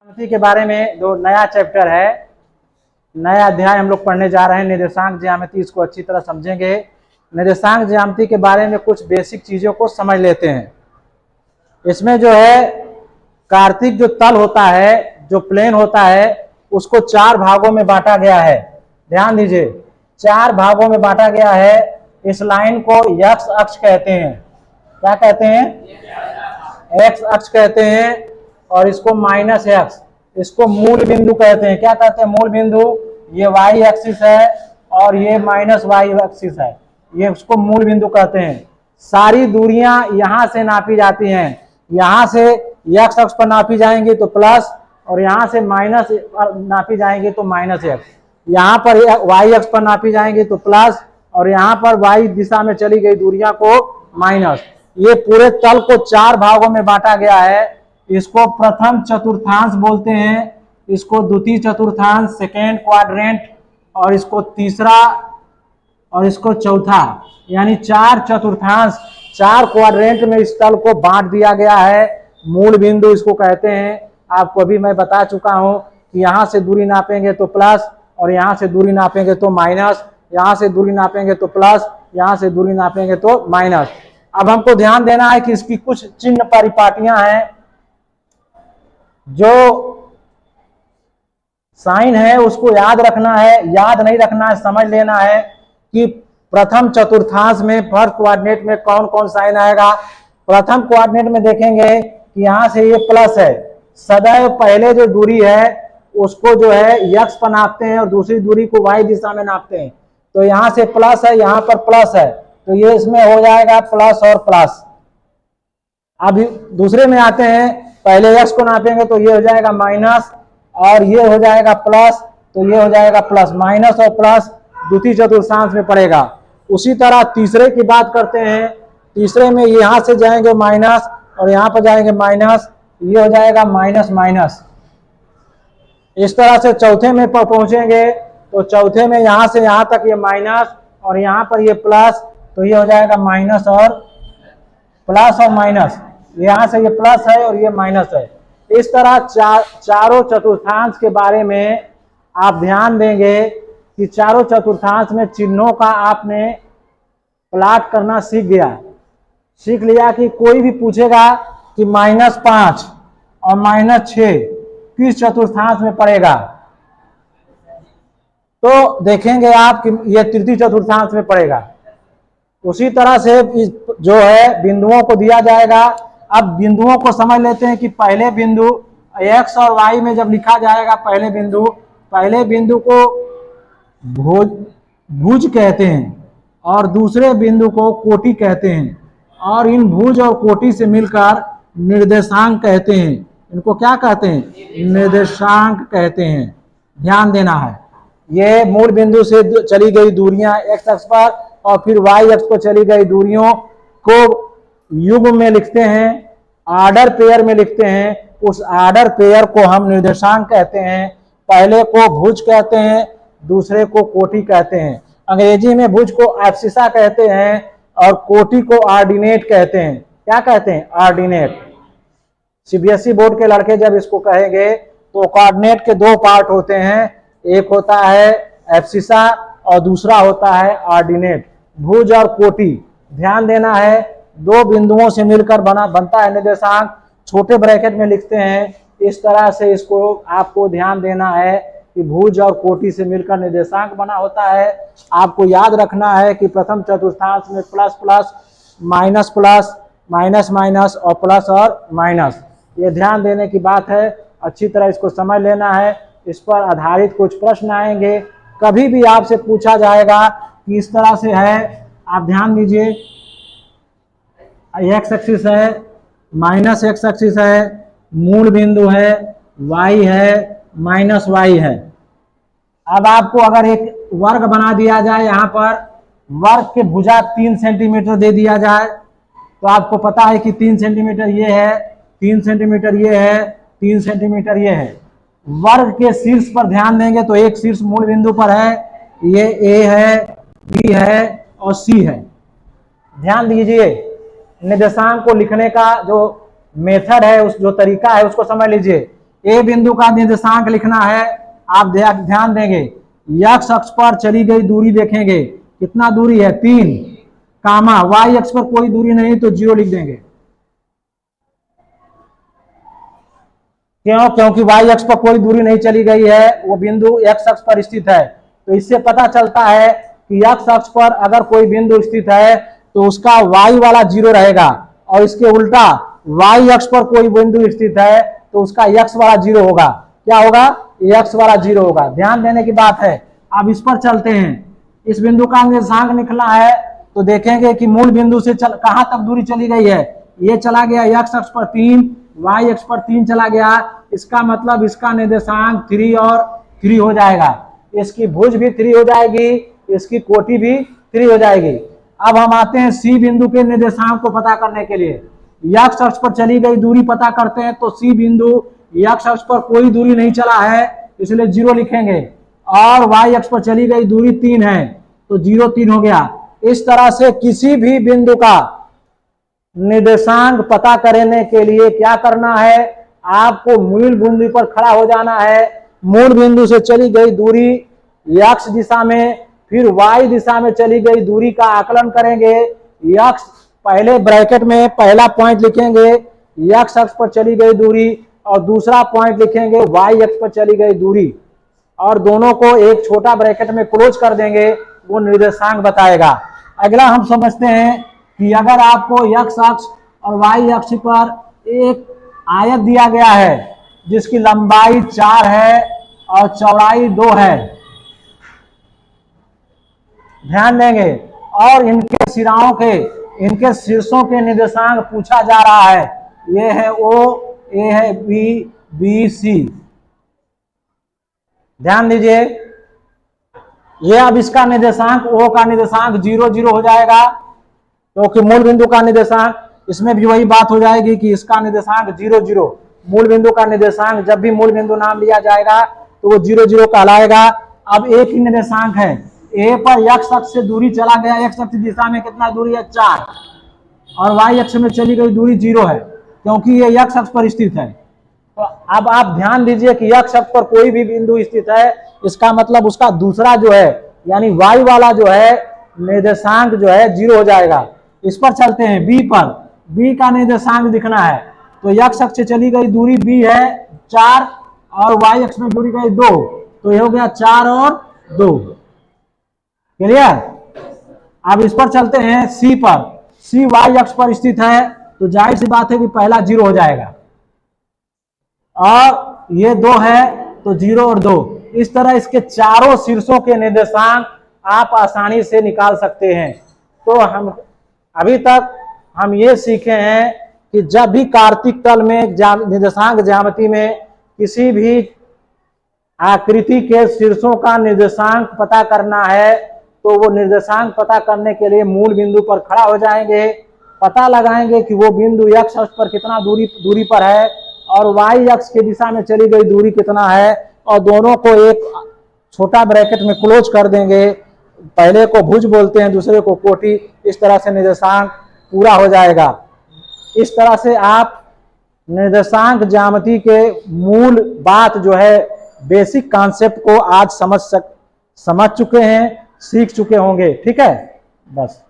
ज्यामिति के बारे में जो नया चैप्टर है, नया अध्याय हम लोग पढ़ने जा रहे हैं निर्देशांक ज्यामिति। इसको अच्छी तरह समझेंगे। निर्देशांक ज्यामिति के बारे में कुछ बेसिक चीजों को समझ लेते हैं। इसमें जो है कार्तिक जो तल होता है, जो प्लेन होता है, उसको चार भागों में बांटा गया है। ध्यान दीजिए, चार भागों में बांटा गया है। इस लाइन को एक्स अक्ष कहते हैं। क्या कहते हैं? एक्स अक्ष कहते हैं। और इसको माइनस एक्स, इसको मूल बिंदु कहते हैं। क्या कहते हैं? मूल बिंदु। ये वाई एक्सिस है और ये माइनस वाई एक्सिस है, ये उसको मूल बिंदु कहते हैं। सारी दूरियां यहां से नापी जाती हैं। यहां से एक्स अक्ष पर नापी जाएंगी तो प्लस, और यहां से माइनस नापी जाएंगी तो माइनस एक्स। यहाँ पर वाई अक्ष पर नापी जाएंगी तो प्लस, और यहाँ पर वाई दिशा में चली गई दूरियां को माइनस। ये पूरे तल को चार भागों में बांटा गया है। इसको प्रथम चतुर्थांश बोलते हैं, इसको द्वितीय चतुर्थांश सेकेंड क्वाड्रेंट, और इसको तीसरा, और इसको चौथा। यानी चार चतुर्थांश, चार क्वाड्रेंट में इस तल को बांट दिया गया है। मूल बिंदु इसको कहते हैं। आपको अभी मैं बता चुका हूं कि यहां से दूरी नापेंगे तो प्लस, और यहां से दूरी नापेंगे तो माइनस, यहां से दूरी नापेंगे तो प्लस, यहां से दूरी नापेंगे तो माइनस। अब हमको ध्यान देना है कि इसकी कुछ चिन्ह परिपाटियां हैं। जो साइन है उसको याद रखना है, याद नहीं रखना है, समझ लेना है कि प्रथम चतुर्थांश में फर्स्ट कोऑर्डिनेट में कौन कौन साइन आएगा। प्रथम कोऑर्डिनेट में देखेंगे कि यहां से ये प्लस है। सदैव पहले जो दूरी है उसको जो है एक्स पर नापते हैं और दूसरी दूरी को वाई दिशा में नापते हैं। तो यहां से प्लस है, यहां पर प्लस है, तो ये इसमें हो जाएगा प्लस और प्लस। अब दूसरे में आते हैं, पहले एक्स को नापेंगे तो ये हो जाएगा माइनस, और ये हो जाएगा प्लस, तो ये हो जाएगा प्लस। माइनस और प्लस द्वितीय चतुर्थांश में पड़ेगा। उसी तरह तीसरे की बात करते हैं। तीसरे में यहां से जाएंगे माइनस और यहां पर जाएंगे माइनस, ये हो जाएगा माइनस माइनस। इस तरह से चौथे में पहुंचेंगे तो चौथे में यहां से यहां तक ये माइनस और यहां पर ये प्लस, तो ये हो जाएगा माइनस और प्लस और माइनस। यहां से ये प्लस है और ये माइनस है। इस तरह चारों चतुर्थांश के बारे में आप ध्यान देंगे कि चारों चतुर्थांश में चिन्हों का आपने प्लॉट करना सीख लिया कि कोई भी पूछेगा कि -5 और -6 किस चतुर्थांश में पड़ेगा, तो देखेंगे आप कि यह तृतीय चतुर्थांश में पड़ेगा। उसी तरह से जो है बिंदुओं को दिया जाएगा। अब बिंदुओं को समझ लेते हैं कि पहले बिंदु एक्स और वाई में जब लिखा जाएगा पहले बिंदु को भुज कहते हैं और दूसरे बिंदु को कोटि कहते हैं, और इन भुज और कोटि से मिलकर निर्देशांक कहते हैं। इनको क्या कहते हैं? निर्देशांक कहते हैं। ध्यान देना है, ये मूल बिंदु से चली गई दूरियां एक्स अक्ष पर और फिर वाई अक्ष पर चली गई दूरियों को युग्म में लिखते हैं, आर्डर पेयर में लिखते हैं। उस आर्डर पेयर को हम निर्देशांक कहते हैं। पहले को भुज कहते हैं, दूसरे को कोटि कहते हैं। अंग्रेजी में भुज को एब्सिसा कहते हैं और कोटि को ऑर्डिनेट कहते हैं। क्या कहते हैं? ऑर्डिनेट। सीबीएसई बोर्ड के लड़के जब इसको कहेंगे तो कोऑर्डिनेट के दो पार्ट होते हैं, एक होता है एब्सिसा और दूसरा होता है ऑर्डिनेट। भुज और कोटि, ध्यान देना है, दो बिंदुओं से मिलकर बनता है निर्देशांक। छोटे ब्रैकेट में लिखते हैं। इस तरह से इसको आपको ध्यान देना है कि भुज और कोटि से मिलकर निर्देशांक बना होता है। आपको याद रखना है कि प्रथम चतुर्थांश में plus plus, minus plus, minus minus और प्लस और माइनस। ये ध्यान देने की बात है। अच्छी तरह इसको समझ लेना है। इस पर आधारित कुछ प्रश्न आएंगे। कभी भी आपसे पूछा जाएगा कि इस तरह से है, आप ध्यान दीजिए, एक्स एक्सिस है, माइनस एक्स एक्सिस है, मूल बिंदु है, वाई है, माइनस वाई है। अब आपको अगर एक वर्ग बना दिया जाए, यहाँ पर वर्ग के भुजा 3 सेंटीमीटर दे दिया जाए, तो आपको पता है कि 3 सेंटीमीटर ये है, 3 सेंटीमीटर ये है, 3 सेंटीमीटर ये है। वर्ग के शीर्ष पर ध्यान देंगे तो एक शीर्ष मूल बिंदु पर है, ये ए है, बी है और सी है। ध्यान दीजिए, निर्देशांक को लिखने का जो मेथड है, उस जो तरीका है उसको समझ लीजिए। ए बिंदु का निर्देशांक लिखना है, आप ध्यान देंगे, x अक्ष पर चली गई दूरी देखेंगे, कितना दूरी है 3, कामा y अक्ष पर कोई दूरी नहीं तो 0 लिख देंगे। क्यों? क्योंकि y अक्ष पर कोई दूरी नहीं चली गई है, वो बिंदु x अक्ष पर स्थित है। तो इससे पता चलता है कि x अक्ष पर अगर कोई बिंदु स्थित है तो उसका y वाला 0 रहेगा, और इसके उल्टा y अक्ष पर कोई बिंदु स्थित है तो उसका x वाला 0 होगा। क्या होगा? x वाला 0 होगा। ध्यान देने की बात है। अब इस पर चलते हैं। इस बिंदु का निर्देशांक निकला है तो देखेंगे कि मूल बिंदु से कहां तक दूरी चली गई है। ये चला गया x अक्ष पर 3, y अक्ष पर 3 चला गया। इसका मतलब इसका निर्देशांक 3 और 3 हो जाएगा। इसकी भुज भी 3 हो जाएगी, इसकी कोटि भी 3 हो जाएगी। अब हम आते हैं सी बिंदु के निर्देशांक को पता करने के लिए। x अक्ष पर चली गई दूरी पता करते हैं तो सी बिंदु x अक्ष पर कोई दूरी नहीं चला है इसलिए 0 लिखेंगे, और y अक्ष पर चली गई दूरी 3 है तो 0 3 हो गया। इस तरह से किसी भी बिंदु का निर्देशांक पता करने के लिए क्या करना है, आपको मूल बिंदु पर खड़ा हो जाना है। मूल बिंदु से चली गई दूरी x दिशा में, फिर y दिशा में चली गई दूरी का आकलन करेंगे। x पहले ब्रैकेट में पहला पॉइंट लिखेंगे x अक्ष पर चली गई दूरी, और दूसरा पॉइंट लिखेंगे y अक्ष पर चली गई दूरी, और दोनों को एक छोटा ब्रैकेट में क्लोज कर देंगे, वो निर्देशांक बताएगा। अगला हम समझते हैं कि अगर आपको x अक्ष और y अक्ष पर एक आयत दिया गया है जिसकी लंबाई 4 है और चौड़ाई 2 है, ध्यान देंगे, और इनके सिराओं के, इनके शीर्षों के निर्देशांक पूछा जा रहा है। ये है O, A है B, B C। ध्यान दीजिए, ये अब इसका निर्देशांक O का निर्देशांक 0 0 हो जाएगा, क्योंकि मूल बिंदु का निर्देशांक, इसमें भी वही बात हो जाएगी कि इसका निर्देशांक 0 0। मूल बिंदु का निर्देशांक जब भी मूल बिंदु नाम लिया जाएगा तो वो 0 0 कहलाएगा। अब एक ही निर्देशांक है, ए पर x अक्ष से दूरी चला गया, x अक्ष दिशा में कितना दूरी है 4, और y अक्ष में चली गई दूरी 0 है, क्योंकि ये x अक्ष पर स्थित है। तो अब आप ध्यान दीजिए कि x अक्ष पर कोई भी बिंदु स्थित है, इसका मतलब उसका दूसरा जो है यानी y वाला जो है निर्देशांक जो है 0 हो जाएगा। इस पर चलते हैं b पर। b का निर्देशांक दिखना है तो x अक्ष से चली गई दूरी b है 4, और y अक्ष में दूरी गई 2, तो ये हो गया 4 और 2। क्लियर? अब इस पर चलते हैं C पर। C y अक्ष पर स्थित है तो जाहिर सी बात है कि पहला 0 हो जाएगा, और ये 2 है तो 0 और 2। इस तरह इसके चारों शीर्षों के निर्देशांक आप आसानी से निकाल सकते हैं। तो हम अभी तक हम ये सीखे हैं कि जब भी कार्तिक तल में निर्देशांक ज्यामिति में किसी भी आकृति के शीर्षों का निर्देशांक पता करना है तो वो निर्देशांक पता करने के लिए मूल बिंदु पर खड़ा हो जाएंगे, पता लगाएंगे कि वो बिंदु x अक्ष पर कितना दूरी पर है और y अक्ष की दिशा में चली गई दूरी कितना है, और दोनों को एक छोटा ब्रैकेट में क्लोज कर देंगे। पहले को भुज बोलते हैं, दूसरे को कोटि। इस तरह से निर्देशांक पूरा हो जाएगा। इस तरह से आप निर्देशांक ज्यामिति के मूल बात जो है, बेसिक कॉन्सेप्ट को आज समझ चुके हैं, सीख चुके होंगे। ठीक है, बस।